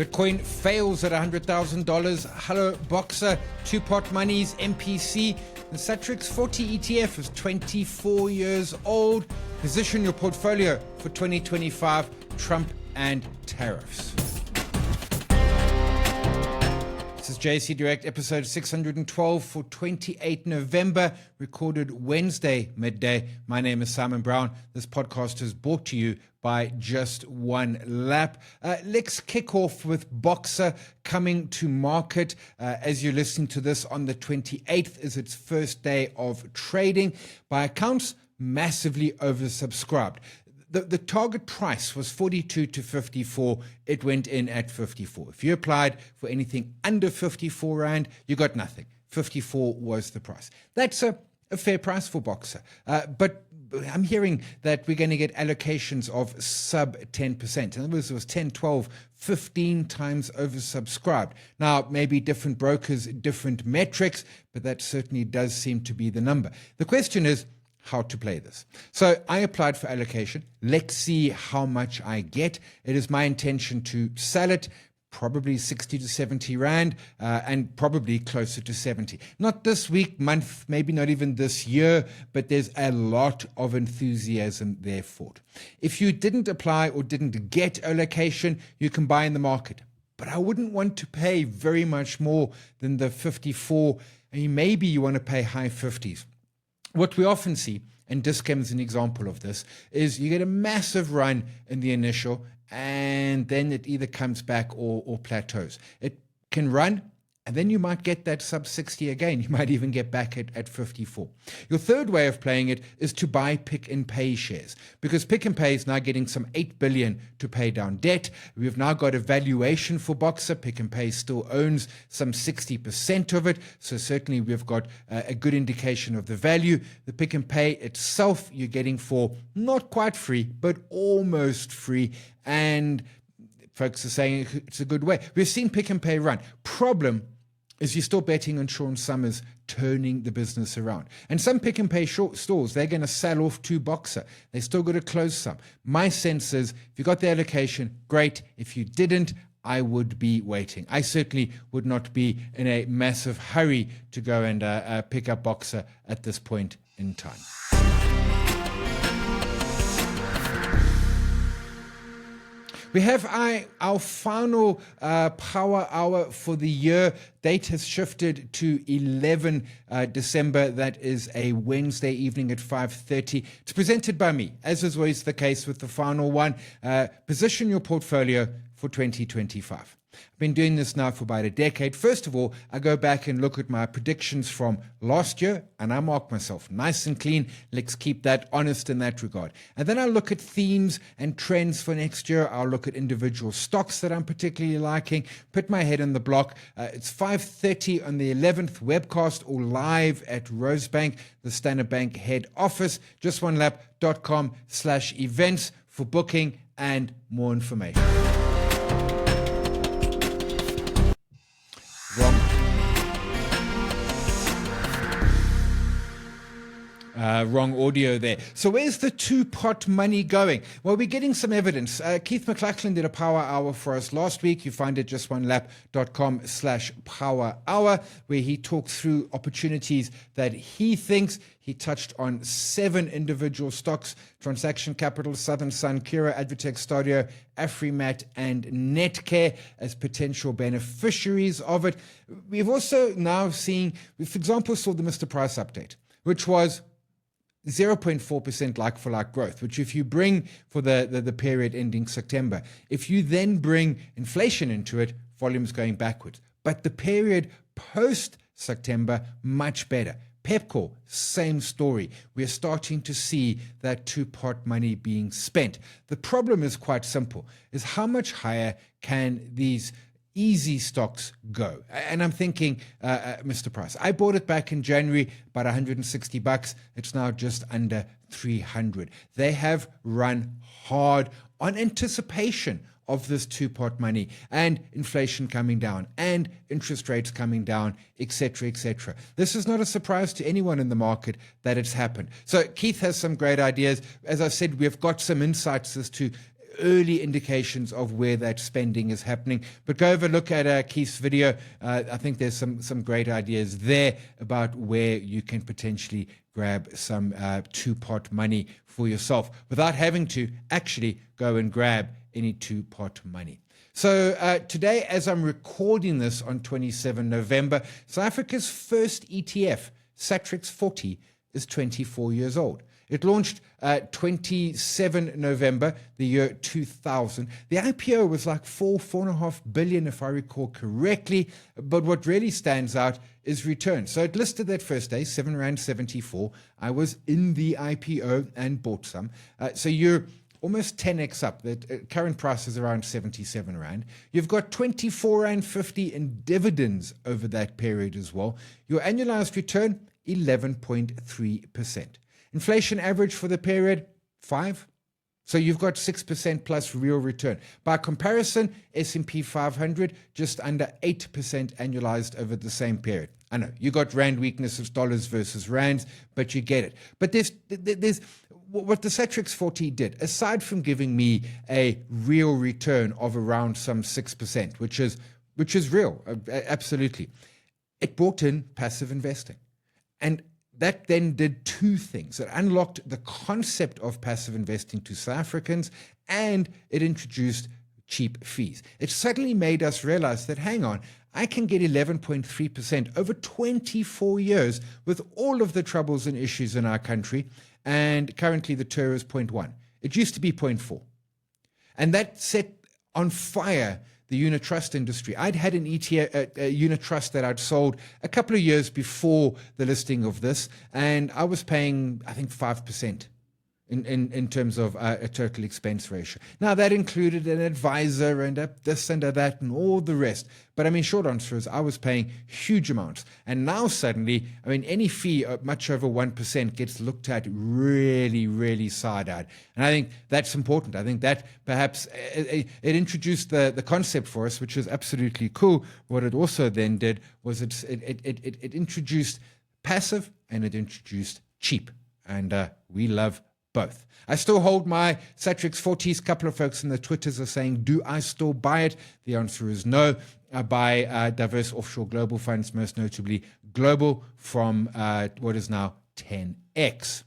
Bitcoin fails at $100,000. Hello Boxer, two-pot monies, MPC. The Satrix 40 ETF is 24 years old. Position your portfolio for 2025, Trump and tariffs. This is JSE Direct, episode 612 for 28 November, recorded Wednesday midday. My name is Simon Brown. This podcast is brought to you by Just One Lap. Let's kick off with Boxer coming to market. As you listen to this, on the 28th is its first day of trading. By accounts, massively oversubscribed. The target price was 42 to 54. It went in at 54. If you applied for anything under 54 Rand, you got nothing. 54 was the price. That's a fair price for Boxer. But I'm hearing that we're going to get allocations of sub 10%. In other words, it was 10, 12, 15 times oversubscribed. Now, maybe different brokers, different metrics, but that certainly does seem to be the number. The question is, how to play this. So I applied for allocation. Let's see how much I get. It is my intention to sell it, probably 60 to 70 Rand, and probably closer to 70. Not this week, month, maybe not even this year, but there's a lot of enthusiasm there for it. If you didn't apply or didn't get allocation, you can buy in the market. But I wouldn't want to pay very much more than the 54. I mean, maybe you want to pay high 50s. What we often see, and Discam is an example of this, is you get a massive run in the initial, and then it either comes back or plateaus. It can run, and then you might get that sub 60 again. You might even get back at 54. Your third way of playing it is to buy Pick and Pay shares, because Pick and Pay is now getting some 8 billion to pay down debt. We've now got a valuation for Boxer. Pick and Pay still owns some 60% of it, so certainly we've got a good indication of the value. The Pick and Pay itself you're getting for not quite free, but almost free, and folks are saying it's a good way. We've seen Pick and Pay run. Problem is you're still betting on Sean Summers turning the business around. And some Pick and Pay stores, they're going to sell off to Boxer. They still got to close some. My sense is, if you got the allocation, great. If you didn't, I would be waiting. I certainly would not be in a massive hurry to go and pick up Boxer at this point in time. We have our final power hour for the year. Date has shifted to 11 December. That is a Wednesday evening at 5:30. It's presented by me, as is always the case with the final one. Position your portfolio for 2025. I've been doing this now for about a decade. First of all, I go back and look at my predictions from last year, and I mark myself nice and clean. Let's keep that honest in that regard. And then I look at themes and trends for next year. I'll look at individual stocks that I'm particularly liking, put my head in the block. It's 5:30 on the 11th, webcast or live at Rosebank, the Standard Bank head office, justonelap.com/events for booking and more information. Wrong audio there. So where's the two-pot money going? Well, we're getting some evidence. Keith McLachlan did a power hour for us last week. You find it justonelap.com/power hour, where he talked through opportunities that he thinks. He touched on 7 individual stocks: Transaction Capital, Southern Sun, Kira, Advotech Stadio, Afrimat, and Netcare as potential beneficiaries of it. We've also now seen, for example, saw the Mr. Price update, which was 0.4% like-for-like growth, which if you bring for the period ending September, if you then bring inflation into it, volume's going backwards. But the period post-September, much better. Pepkor, same story. We're starting to see that two-pot money being spent. The problem is quite simple, is how much higher can these easy stocks go? And I'm thinking, Mr. Price, I bought it back in January, about $160. It's now just under 300. They have run hard on anticipation of this two-pot money and inflation coming down and interest rates coming down, etc., etc. This is not a surprise to anyone in the market that it's happened. So Keith has some great ideas. As I said, we've got some insights as to early indications of where that spending is happening. But go have a look at Keith's video. I think there's some great ideas there about where you can potentially grab some two-pot money for yourself without having to actually go and grab any two-pot money. So today, as I'm recording this on 27 November, South Africa's first ETF, Satrix 40, is 24 years old. It launched 27 November, the year 2000. The IPO was like 4.5 billion, if I recall correctly. But what really stands out is return. So it listed that first day, 7.74 Rand. I was in the IPO and bought some. So you're almost 10x up. The current price is around 77 Rand. You've got 24.50 Rand in dividends over that period as well. Your annualized return, 11.3%. Inflation average for the period, 5%. So you've got 6% plus real return. By comparison, S&P 500, just under 8% annualized over the same period. I know, you got Rand weakness of dollars versus Rands, but you get it. But there's what the Satrix 40 did, aside from giving me a real return of around some 6%, which is real, absolutely. It brought in passive investing. And that then did two things. It unlocked the concept of passive investing to South Africans, and it introduced cheap fees. It suddenly made us realize that, hang on, I can get 11.3% over 24 years with all of the troubles and issues in our country, and currently the TER is 0.1. It used to be 0.4. And that set on fire the unit trust industry. I'd had an ETF, a unit trust that I'd sold a couple of years before the listing of this, and I was paying, I think, 5% in terms of a total expense ratio. Now, that included an advisor and this and that and all the rest. But I mean, short answer is I was paying huge amounts. And now suddenly, I mean, any fee much over 1% gets looked at really, really side-eyed. And I think that's important. I think that perhaps it introduced the concept for us, which is absolutely cool. What it also then did was it introduced passive and it introduced cheap. And we love both. I still hold my Satrix 40s. A couple of folks in the Twitters are saying, do I still buy it? The answer is no. I buy diverse offshore global funds, most notably global, from what is now 10x.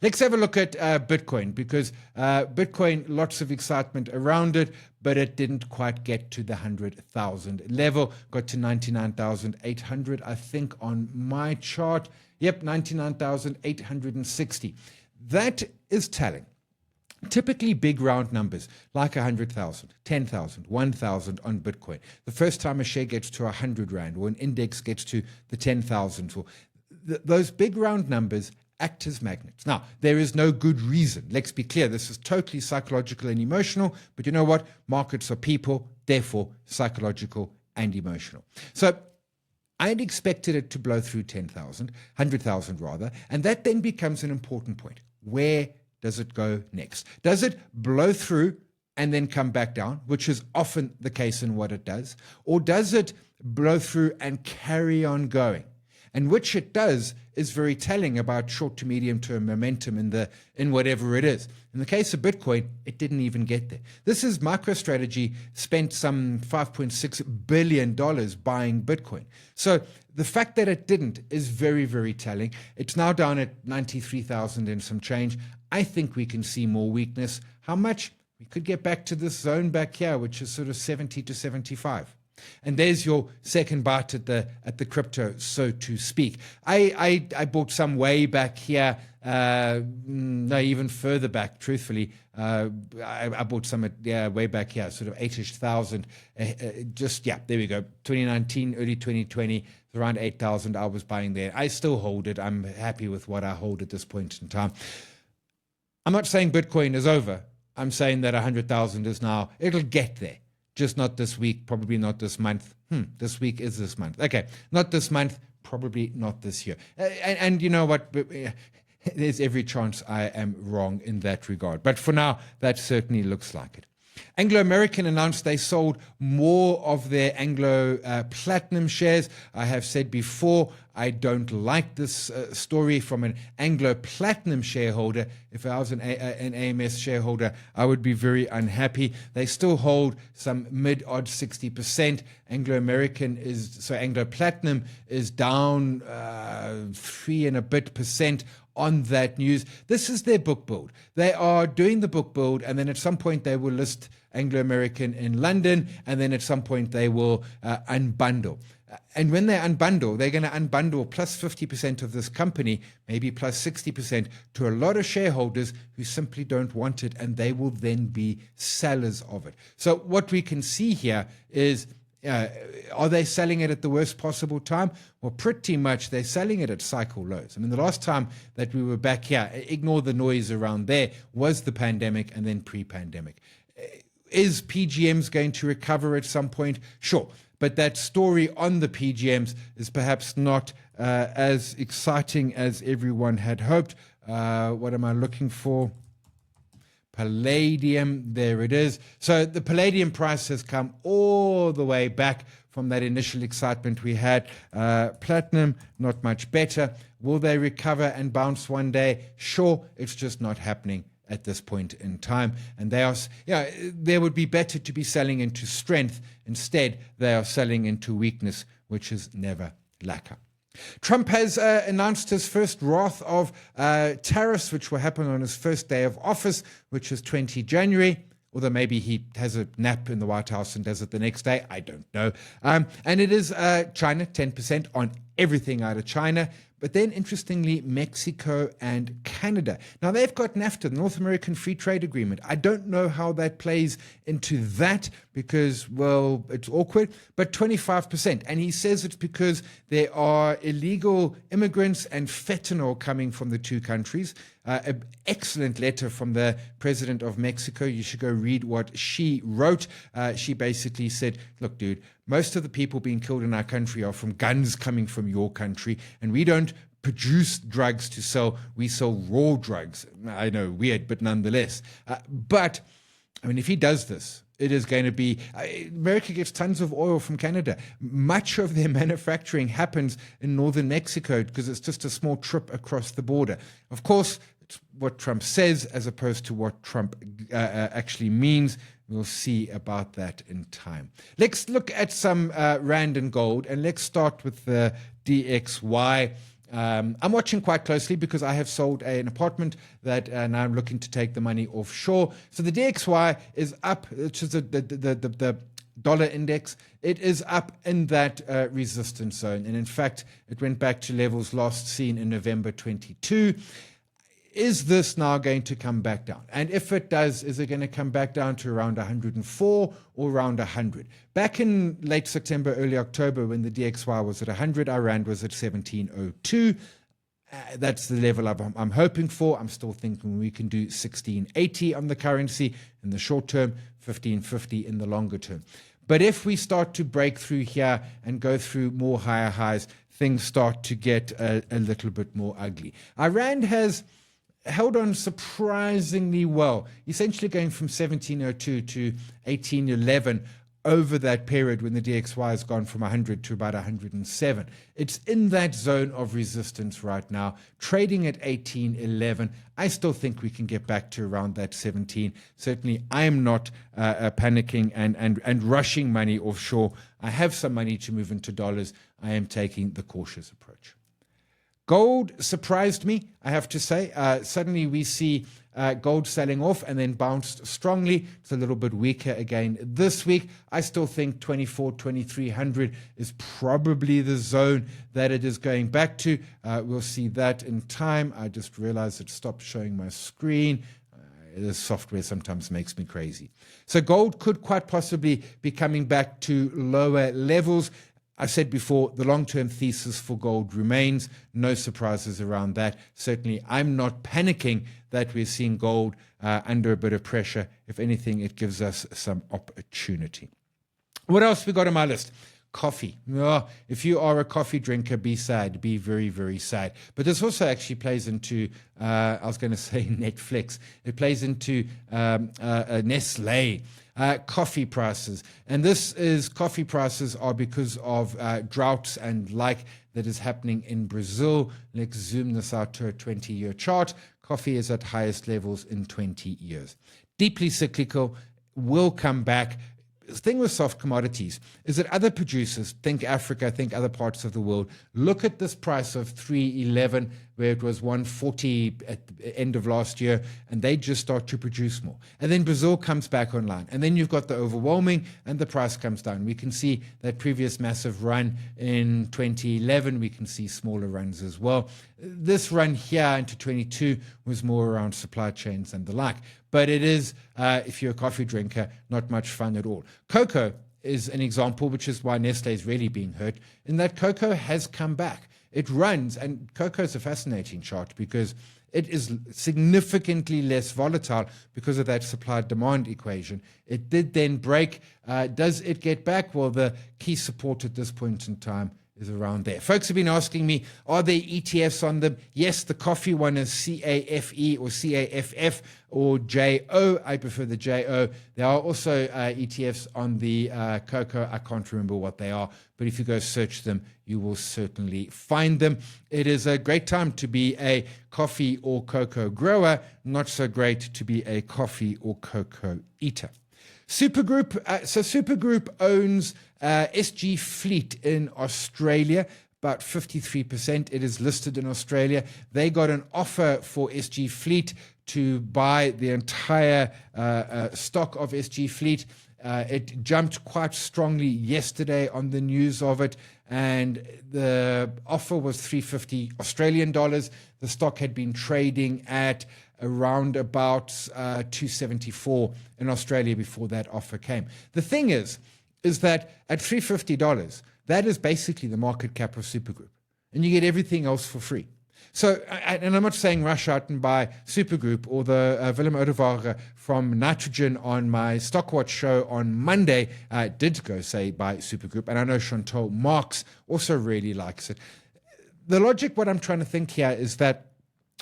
Let's have a look at Bitcoin, because Bitcoin, lots of excitement around it, but it didn't quite get to the 100,000 level. Got to 99,800, I think, on my chart. Yep, 99,860. That is telling. Typically big round numbers like 100,000, 10,000, 1,000 on Bitcoin. The first time a share gets to 100 Rand or an index gets to the 10,000, those big round numbers act as magnets. Now, there is no good reason. Let's be clear. This is totally psychological and emotional. But you know what? Markets are people, therefore psychological and emotional. So I'd expected it to blow through 10,000, 100,000 rather, and that then becomes an important point. Where does it go next? Does it blow through and then come back down, which is often the case in what it does, or does it blow through and carry on going? And which it does is very telling about short to medium term momentum in whatever it is. In the case of Bitcoin, it didn't even get there. This is MicroStrategy spent some $5.6 billion buying Bitcoin. So the fact that it didn't is very, very telling. It's now down at 93,000 and some change. I think we can see more weakness. How much? We could get back to this zone back here, which is sort of 70 to 75. And there's your second bite at the crypto, so to speak. I bought some way back here, no, even further back, truthfully. I bought some way back here, sort of 8,000. There we go. 2019, early 2020, around 8,000 I was buying there. I still hold it. I'm happy with what I hold at this point in time. I'm not saying Bitcoin is over. I'm saying that 100,000 is now, it'll get there. Just not this week, probably not this month. This week is this month. Okay, not this month, probably not this year. And you know what? There's every chance I am wrong in that regard. But for now, that certainly looks like it. Anglo-American announced they sold more of their Anglo Platinum shares. I have said before, I don't like this story from an Anglo Platinum shareholder. If I was an AMS shareholder, I would be very unhappy. They still hold some mid-odd 60%. Anglo Platinum is down 3 and a bit percent on that news. This is their book build. They are doing the book build, and then at some point they will list Anglo-American in London, and then at some point they will unbundle. And when they unbundle, they're going to unbundle plus 50% of this company, maybe plus 60% to a lot of shareholders who simply don't want it, and they will then be sellers of it. So what we can see here is, are they selling it at the worst possible time? Well, pretty much they're selling it at cycle lows. I mean, the last time that we were back here, ignore the noise around there, was the pandemic and then pre-pandemic. Is PGMs going to recover at some point? Sure. But that story on the PGMs is perhaps not as exciting as everyone had hoped. What am I looking for? Palladium, there it is. So the palladium price has come all the way back from that initial excitement we had. Platinum, not much better. Will they recover and bounce one day? Sure, it's just not happening at this point in time. And they would be better to be selling into strength. Instead, they are selling into weakness, which is never lacquer. Trump has announced his first wrath of tariffs, which will happen on his first day of office, which is 20 January. Although maybe he has a nap in the White House and does it the next day. I don't know. And it is China, 10% on everything out of China. But then, interestingly, Mexico and Canada. Now, they've got NAFTA, the North American Free Trade Agreement. I don't know how that plays into that because, well, it's awkward, but 25%. And he says it's because there are illegal immigrants and fentanyl coming from the two countries. An excellent letter from the president of Mexico. You should go read what she wrote. She basically said, look, dude, most of the people being killed in our country are from guns coming from your country, and we don't produce drugs to sell. We sell raw drugs. I know, weird, but nonetheless. But, I mean, if he does this, it is going to be... America gets tons of oil from Canada. Much of their manufacturing happens in northern Mexico because it's just a small trip across the border. Of course, it's what Trump says as opposed to what Trump actually means. We'll see about that in time. Let's look at some Rand and gold, and let's start with the DXY. I'm watching quite closely because I have sold an apartment that now I'm looking to take the money offshore. So the DXY is up, which is the dollar index. It is up in that resistance zone. And in fact, it went back to levels last seen in November 22. Is this now going to come back down? And if it does, is it going to come back down to around 104 or around 100? Back in late September, early October, when the DXY was at 100, our Rand was at 1702. That's the level I'm hoping for. I'm still thinking we can do 1680 on the currency in the short term, 1550 in the longer term. But if we start to break through here and go through more higher highs, things start to get a little bit more ugly. Our Rand has held on surprisingly well, essentially going from 1702 to 1811 over that period when the DXY has gone from 100 to about 107. It's in that zone of resistance right now, trading at 1811. I still think we can get back to around that 17. Certainly, I am not panicking and rushing money offshore. I have some money to move into dollars. I am taking the cautious approach. Gold surprised me, I have to say. Suddenly we see gold selling off and then bounced strongly. It's a little bit weaker again this week. I still think 2300 is probably the zone that it is going back to. We'll see that in time. I just realized it stopped showing my screen. The software sometimes makes me crazy. So gold could quite possibly be coming back to lower levels. I said before, the long-term thesis for gold remains. No surprises around that. Certainly, I'm not panicking that we're seeing gold under a bit of pressure. If anything, it gives us some opportunity. What else we got on my list? Coffee. Oh, if you are a coffee drinker, be sad. Be very, very sad. But this also actually plays into, I was going to say Netflix. It plays into Nestle. Coffee prices. And this is coffee prices are because of droughts and like that is happening in Brazil. Let's zoom this out to a 20-year chart. Coffee is at highest levels in 20 years. Deeply cyclical, will come back. The thing with soft commodities is that other producers, think Africa, think other parts of the world, look at this price of 311 where it was 140 at the end of last year, and they just start to produce more. And then Brazil comes back online, and then you've got the overwhelming, and the price comes down. We can see that previous massive run in 2011. We can see smaller runs as well. This run here into 22 was more around supply chains and the like. But it is, if you're a coffee drinker, not much fun at all. Cocoa is an example, which is why Nestle is really being hurt, in that cocoa has come back. It runs, and cocoa is a fascinating chart because it is significantly less volatile because of that supply-demand equation. It did then break. Does it get back? Well, the key support at this point in time is around there. Folks have been asking me, are there ETFs on them? Yes, the coffee one is CAFE or CAFF or JO. I prefer the JO. There are also ETFs on the cocoa. I can't remember what they are, but if you go search them, you will certainly find them. It is a great time to be a coffee or cocoa grower, not so great to be a coffee or cocoa eater. Supergroup. So Supergroup owns SG Fleet in Australia, about 53%. It is listed in Australia. They got an offer for SG Fleet to buy the entire stock of SG Fleet. It jumped quite strongly yesterday on the news of it, and the offer was 350 Australian dollars. The stock had been trading at around about 274 in Australia before that offer came. The thing is that at $350, that is basically the market cap of Supergroup, and you get everything else for free. So, and I'm not saying rush out and buy Supergroup, or the Willem Odewager from Nitrogen on my Stockwatch show on Monday did go say buy Supergroup, and I know Chantal Marx also really likes it. The logic, what I'm trying to think here is that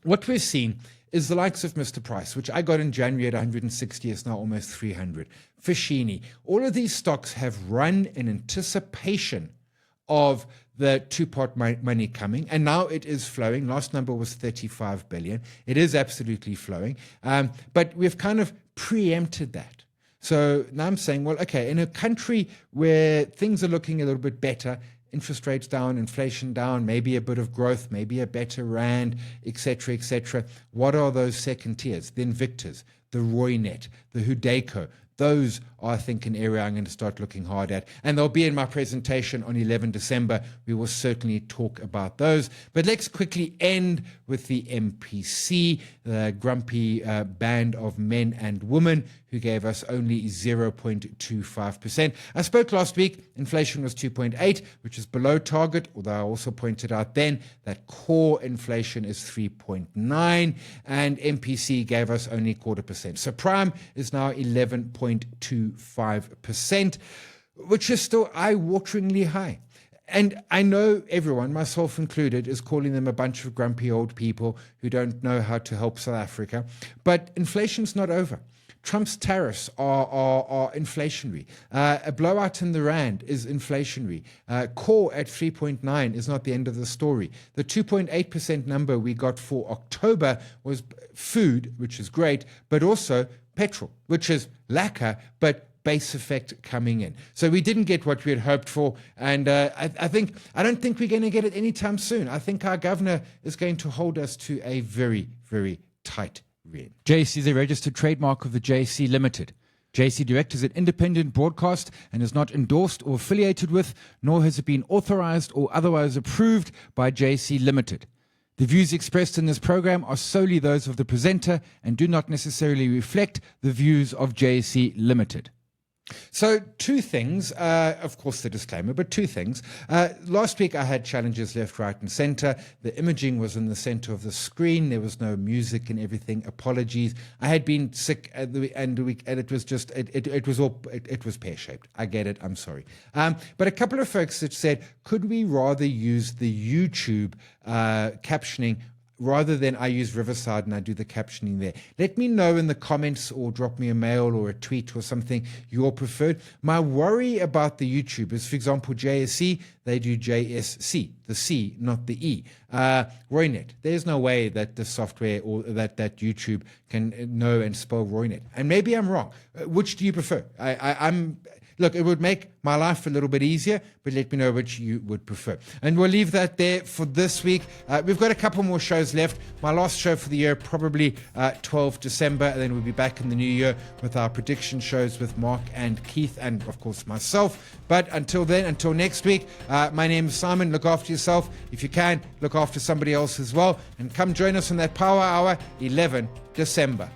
what we're seeing is the likes of Mr. Price, which I got in January at 160, it's now almost 300. Fishini, all of these stocks have run in anticipation of the two-part money coming, and now it is flowing. Last number was 35 billion. It is absolutely flowing, but we've kind of preempted that. So now I'm saying, well, okay, in a country where things are looking a little bit better, interest rates down, inflation down, maybe a bit of growth, maybe a better rand, etc., etc. What are those second tiers? The Invictus, the Roynet, the Hudeco. Those are, I think, an area I'm going to start looking hard at. And they'll be in my presentation on 11 December. We will certainly talk about those. But let's quickly end with the MPC, the grumpy band of men and women who gave us only 0.25%. I spoke last week, inflation was 2.8, which is below target, although I also pointed out then that core inflation is 3.9, and MPC gave us only 0.25%. So prime is now 11.25%, which is still eye-wateringly high. And I know everyone, myself included, is calling them a bunch of grumpy old people who don't know how to help South Africa, but inflation's not over. Trump's tariffs are inflationary. A blowout in the rand is inflationary. Core at 3.9 is not the end of the story. The 2.8% number we got for October was food, which is great, but also petrol, which is lacquer, but base effect coming in. So we didn't get what we had hoped for, and I don't think we're going to get it anytime soon. I think our governor is going to hold us to a very, very tight rein. JSE is a registered trademark of the JSE Limited. JSE Direct is an independent broadcast and is not endorsed or affiliated with, nor has it been authorized or otherwise approved by JSE Limited. The views expressed in this program are solely those of the presenter and do not necessarily reflect the views of JSE Limited. So two things, of course the disclaimer, but two things. Last week I had challenges left, right and center. The imaging was in the center of the screen. There was no music and everything. Apologies. I had been sick and it was just, it was pear-shaped. I get it. I'm sorry. But a couple of folks that said, could we rather use the YouTube captioning rather than I use Riverside and I do the captioning there? Let me know in the comments or drop me a mail or a tweet or something your preferred. My worry about the YouTube is, for example, JSC, they do JSC, the C, not the E. Roynet, there's no way that the software or that YouTube can know and spell Roynet. And maybe I'm wrong. Which do you prefer? Look, it would make my life a little bit easier, but let me know which you would prefer. And we'll leave that there for this week. We've got a couple more shows left. My last show for the year, probably 12 December, and then we'll be back in the new year with our prediction shows with Mark and Keith and, of course, myself. But until then, until next week, my name is Simon. Look after yourself. If you can, look after somebody else as well. And come join us on that Power Hour, 11 December.